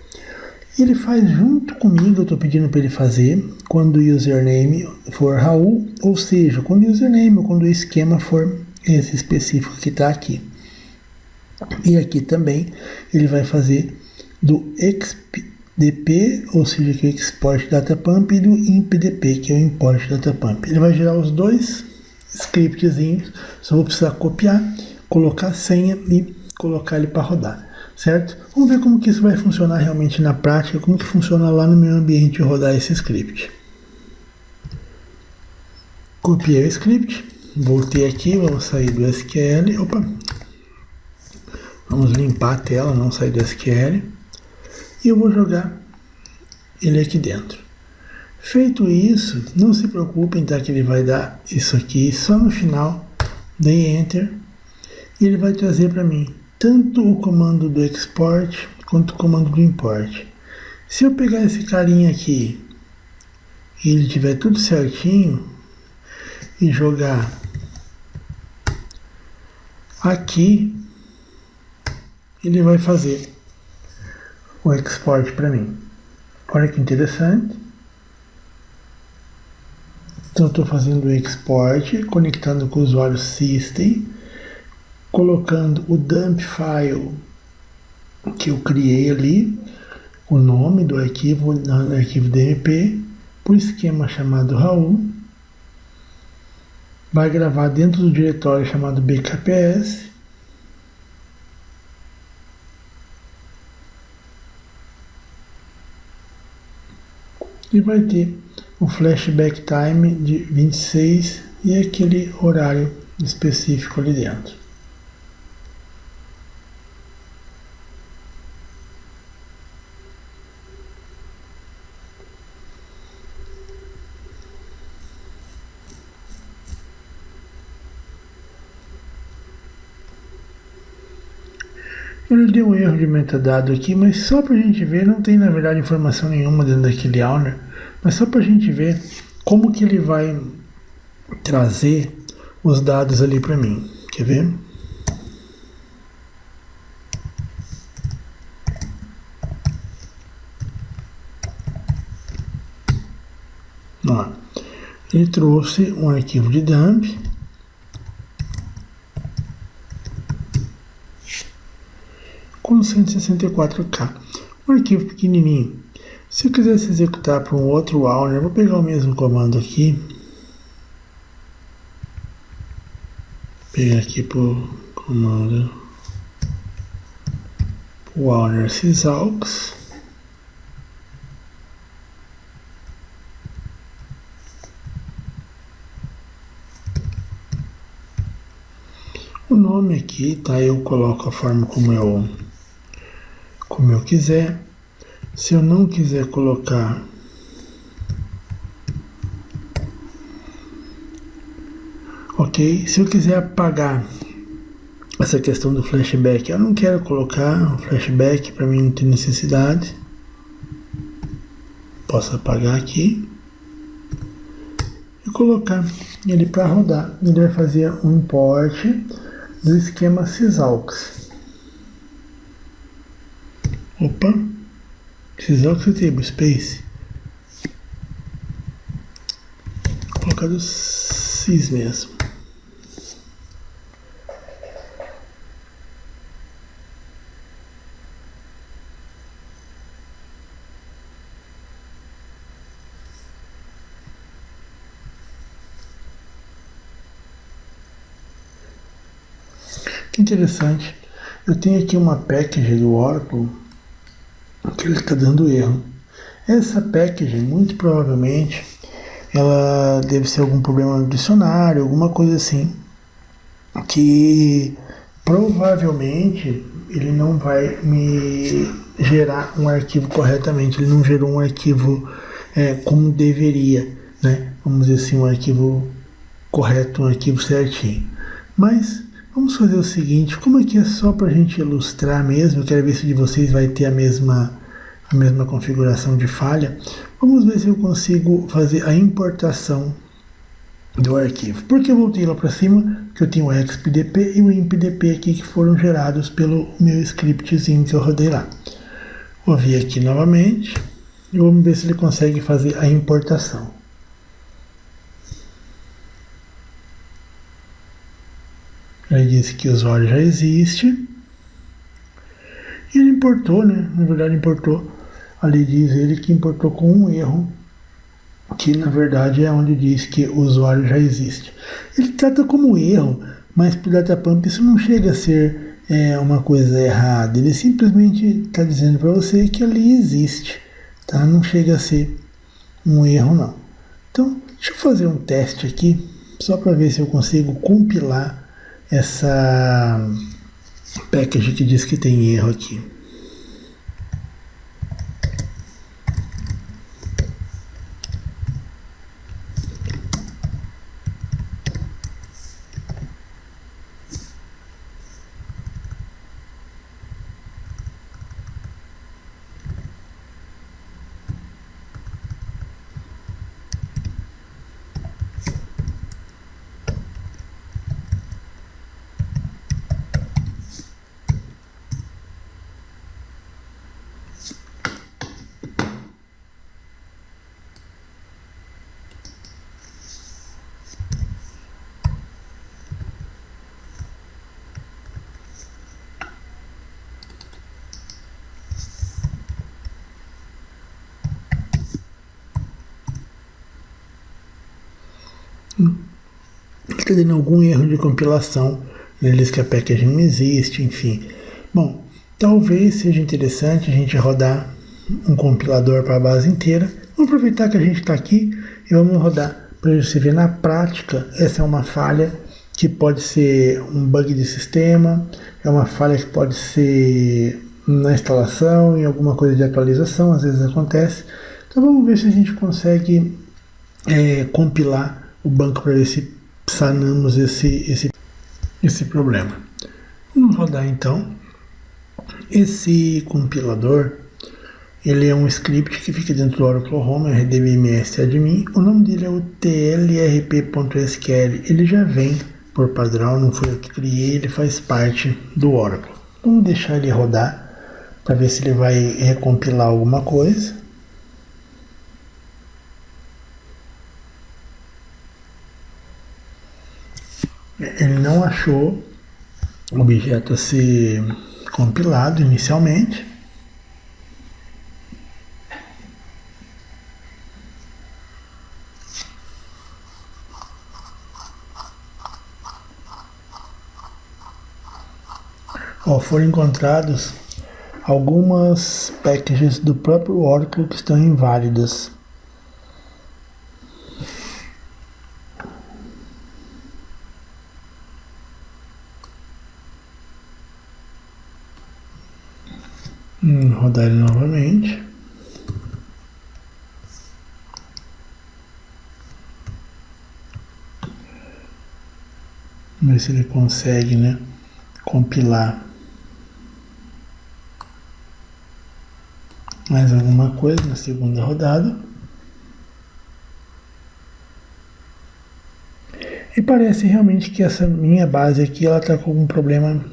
Ele faz junto comigo, eu estou pedindo para ele fazer, quando o username for Raul, ou seja, quando o username ou quando o esquema for esse específico que está aqui. E aqui também ele vai fazer do xpdp, ou seja, que é o export datapump, e do impdp, que é o import datapump. Ele vai gerar os dois scriptzinhos, só vou precisar copiar, colocar a senha e colocar ele para rodar, certo? Vamos ver como que isso vai funcionar realmente na prática, como que funciona lá no meu ambiente rodar esse script. Copiei o script, voltei aqui, vamos sair do SQL, vamos limpar a tela, não sair do SQL, e eu vou jogar ele aqui dentro. Feito isso, não se preocupem, tá, que ele vai dar isso aqui só no final, dei Enter, e ele vai trazer para mim tanto o comando do export quanto o comando do import. Se eu pegar esse carinha aqui e ele tiver tudo certinho e jogar aqui, ele vai fazer o export para mim. Olha que interessante. Então eu estou fazendo o export, conectando com o usuário system, colocando o dump file que eu criei ali, o nome do arquivo, arquivo DMP, para o esquema chamado Raul. Vai gravar dentro do diretório chamado bkps. E vai ter o flashback time de 26 e aquele horário específico ali dentro. Ele deu um erro de metadado aqui, mas só para a gente ver, não tem na verdade informação nenhuma dentro daquele owner, mas só para a gente ver como que ele vai trazer os dados ali para mim. Quer ver? Ó, ele trouxe um arquivo de dump com 164K, um arquivo pequenininho. Se eu quisesse executar para um outro owner, vou pegar o mesmo comando aqui, pegar aqui para o comando o owner sysalx. O nome aqui, tá? Eu coloco a forma como eu quiser. Se eu não quiser colocar ok, se eu quiser apagar essa questão do flashback, eu não quero colocar um flashback, para mim não tem necessidade, posso apagar aqui e colocar ele para rodar. Ele vai fazer um import do esquema sysalx. Opa, sysalx tablespace. Vou colocar do sys mesmo. Que interessante. Eu tenho aqui uma package do Oracle que ele está dando erro. Essa package, muito provavelmente, ela deve ser algum problema no dicionário, alguma coisa assim, que provavelmente ele não vai me gerar um arquivo corretamente, ele não gerou um arquivo como deveria, né? Vamos dizer assim, um arquivo correto, um arquivo certinho. Mas vamos fazer o seguinte, como aqui é só para a gente ilustrar mesmo, eu quero ver se de vocês vai ter a mesma configuração de falha. Vamos ver se eu consigo fazer a importação do arquivo. Por que eu voltei lá para cima? Porque eu tenho o expdp e o impdp aqui que foram gerados pelo meu scriptzinho que eu rodei lá. Vou vir aqui novamente e vamos ver se ele consegue fazer a importação. Ele disse que o usuário já existe. E ele importou, né? Na verdade importou. Ali diz ele que importou com um erro, que na verdade é onde diz que o usuário já existe. Ele trata como erro, mas para o Datapump isso não chega a ser uma coisa errada. Ele simplesmente está dizendo para você que ali existe, tá? Não chega a ser um erro não. Então, deixa eu fazer um teste aqui, só para ver se eu consigo compilar essa package que diz que tem erro aqui. está dando algum erro de compilação, ele diz que a package não existe, enfim. Bom, talvez seja interessante a gente rodar um compilador para a base inteira. Vamos aproveitar que a gente está aqui e vamos rodar para você ver na prática. Essa é uma falha que pode ser um bug de sistema, é uma falha que pode ser na instalação, em alguma coisa de atualização, às vezes acontece. Então vamos ver se a gente consegue compilar o banco para ver se sanamos esse problema. Vamos rodar então. Esse compilador, ele é um script que fica dentro do Oracle Home, rdbms admin. O nome dele é o tlrp.sql. Ele já vem por padrão, não foi eu que criei, ele faz parte do Oracle. Vamos deixar ele rodar para ver se ele vai recompilar alguma coisa. Ele não achou o objeto a ser compilado inicialmente. Foram encontrados algumas packages do próprio Oracle que estão inválidas. Rodar ele novamente. Ver se ele consegue, compilar mais alguma coisa na segunda rodada. E parece realmente que essa minha base aqui, ela está com algum problema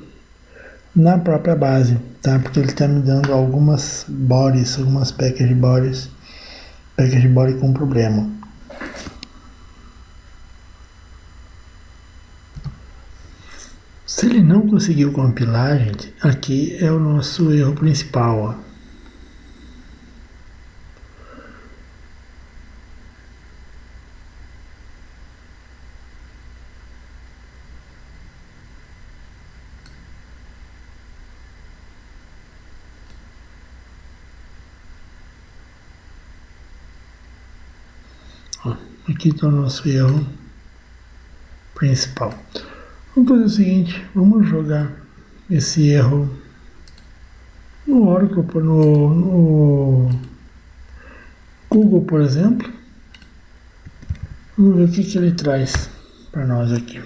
na própria base, tá? Porque ele está me dando algumas bodies, algumas package bodies com problema. Se ele não conseguiu compilar, gente, aqui é o nosso erro principal, ó. Aqui está o nosso erro principal. Vamos fazer o seguinte, vamos jogar esse erro no Oracle, no Google, por exemplo. Vamos ver o que ele traz para nós aqui.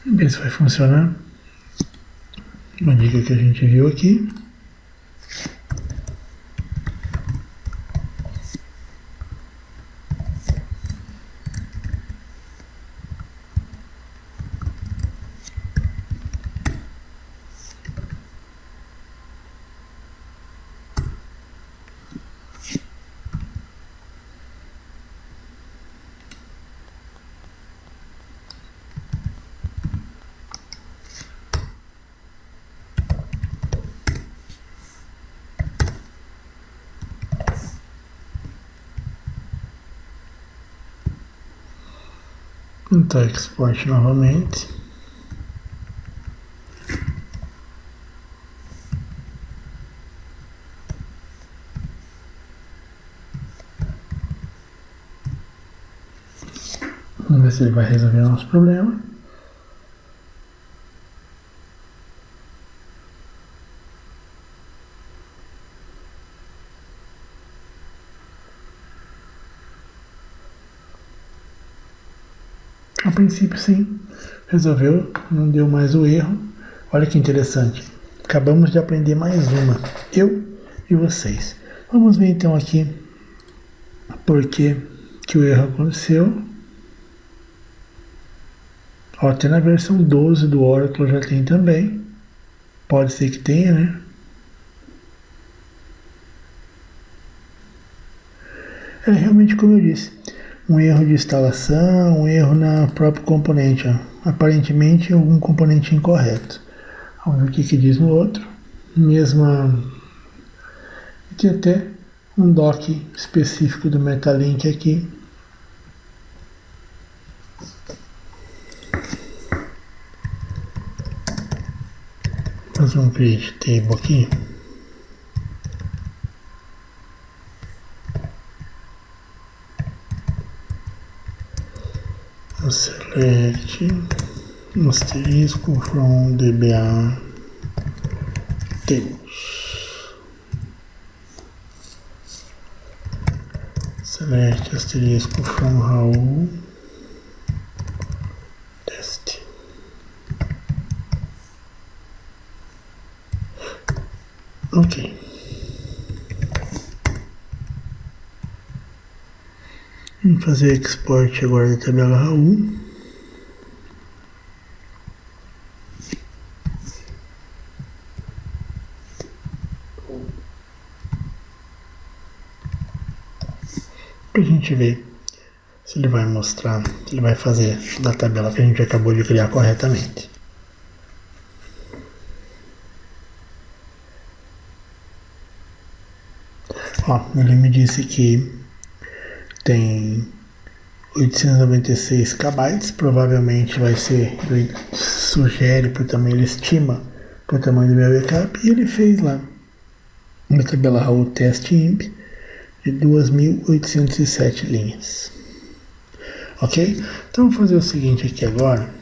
Vamos ver se vai funcionar. Uma dica que a gente viu aqui. Tentar export novamente. Vamos ver se ele vai resolver o nosso problema. A princípio sim, resolveu, não deu mais o erro. Olha que interessante. Acabamos de aprender mais uma, eu e vocês. Vamos ver então aqui por que o erro aconteceu. Ó, até na versão 12 do Oracle já tem também. Pode ser que tenha, né? É realmente como eu disse, um erro de instalação, um erro na próprio componente. Ó. Aparentemente algum componente incorreto. Vamos ver o que diz no outro. Mesma. Aqui até um doc específico do Metalink aqui. Fazer um create table aqui. Select asterisco from DBA tables. Select asterisco from Raul test. Ok. Vamos fazer export agora da tabela Raul. Para a gente ver se ele vai mostrar, se ele vai fazer da tabela que a gente acabou de criar corretamente. Ó, ele me disse que tem 896 KB, provavelmente vai ser, ele sugere por tamanho, ele estima por tamanho do meu backup, e ele fez lá uma tabela Raul test imp de 2.807 linhas. Ok? Então vou fazer o seguinte aqui agora.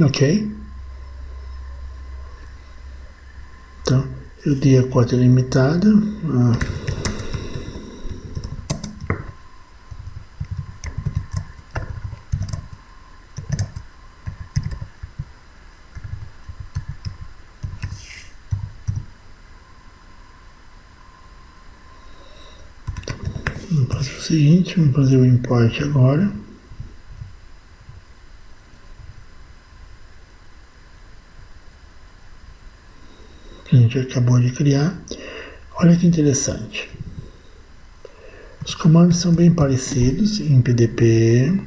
Ok? Então, eu dei a cota limitada. Vamos fazer o seguinte, vamos fazer o import agora. Que a gente acabou de criar. Olha que interessante. Os comandos são bem parecidos em PDP.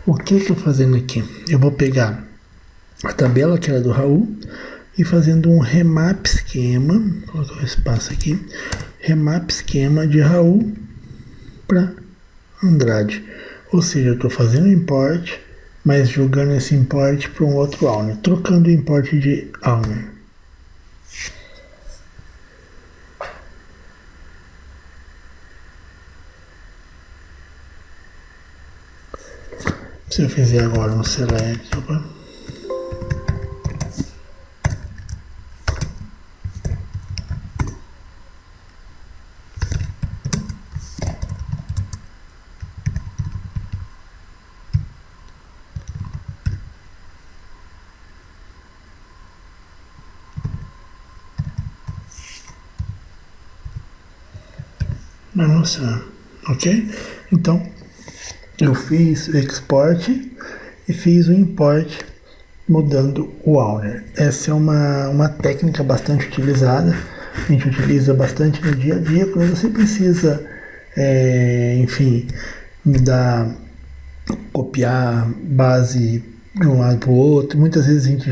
O que eu estou fazendo aqui? Eu vou pegar a tabela que era do Raul e fazendo um remap esquema, vou colocar o espaço aqui, remap esquema de Raul para Andrade. Ou seja, eu estou fazendo import, mas jogando esse import para um outro owner, trocando o import de owner. Se eu fizer agora um select, opa. Vai mostrar, ok? Então, eu fiz o export e fiz o import mudando o owner. Essa é uma técnica bastante utilizada, a gente utiliza bastante no dia a dia, quando você precisa, enfim, mudar, copiar base de um lado para o outro. Muitas vezes a gente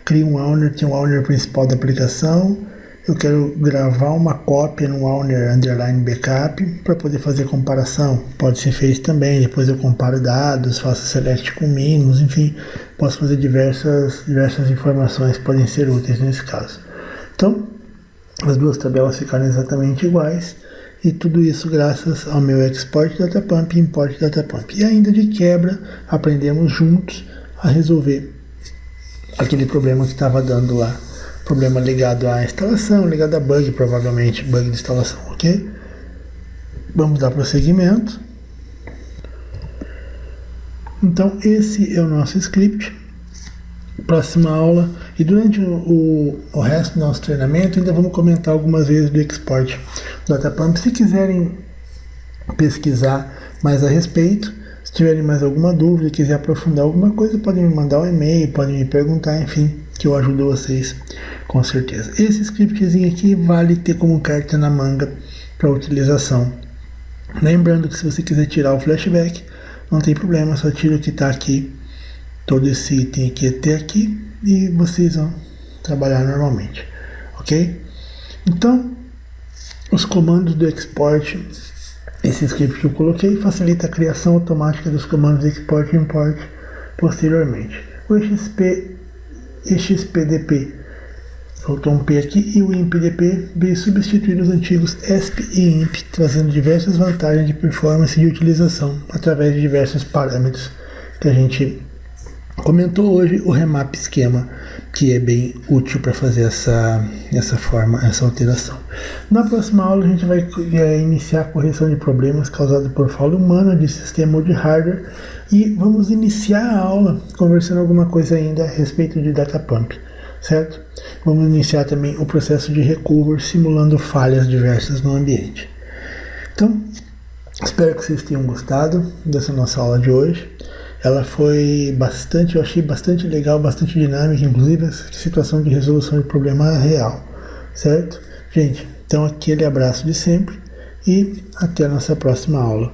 cria um owner, tem um owner principal da aplicação, eu quero gravar uma cópia no owner underline backup para poder fazer comparação. Pode ser feito também, depois eu comparo dados, faço select com mínimos, enfim, posso fazer diversas informações que podem ser úteis nesse caso. Então, as duas tabelas ficaram exatamente iguais, e tudo isso graças ao meu export datapump e import datapump. E ainda de quebra, aprendemos juntos a resolver aquele problema que estava dando lá. Problema ligado à instalação, ligado a bug, provavelmente bug de instalação, ok? Vamos dar prosseguimento. Então esse é o nosso script. Próxima aula, e durante o resto do nosso treinamento ainda vamos comentar algumas vezes do export do datapump. Se quiserem pesquisar mais a respeito, se tiverem mais alguma dúvida, quiser aprofundar alguma coisa, podem me mandar um e-mail, podem me perguntar, enfim, que eu ajudo vocês com certeza. Esse scriptzinho aqui vale ter como carta na manga para utilização. Lembrando que se você quiser tirar o flashback, não tem problema, só tira o que está aqui, todo esse item aqui até aqui, e vocês vão trabalhar normalmente, ok? Então, os comandos do export, esse script que eu coloquei, facilita a criação automática dos comandos de export e import posteriormente. O EXPDP, faltou um P aqui, e o IMPDP veio substituir os antigos ESP e IMP, trazendo diversas vantagens de performance e de utilização através de diversos parâmetros que a gente comentou hoje. O remap esquema, que é bem útil para fazer essa alteração. Na próxima aula a gente vai iniciar a correção de problemas causados por falha humana de sistema ou de hardware, e vamos iniciar a aula conversando alguma coisa ainda a respeito de datapump, certo? Vamos iniciar também o processo de recover simulando falhas diversas no ambiente. Então, espero que vocês tenham gostado dessa nossa aula de hoje. Ela foi eu achei bastante legal, bastante dinâmica, inclusive essa situação de resolução de problema real, certo? Gente, então aquele abraço de sempre e até a nossa próxima aula.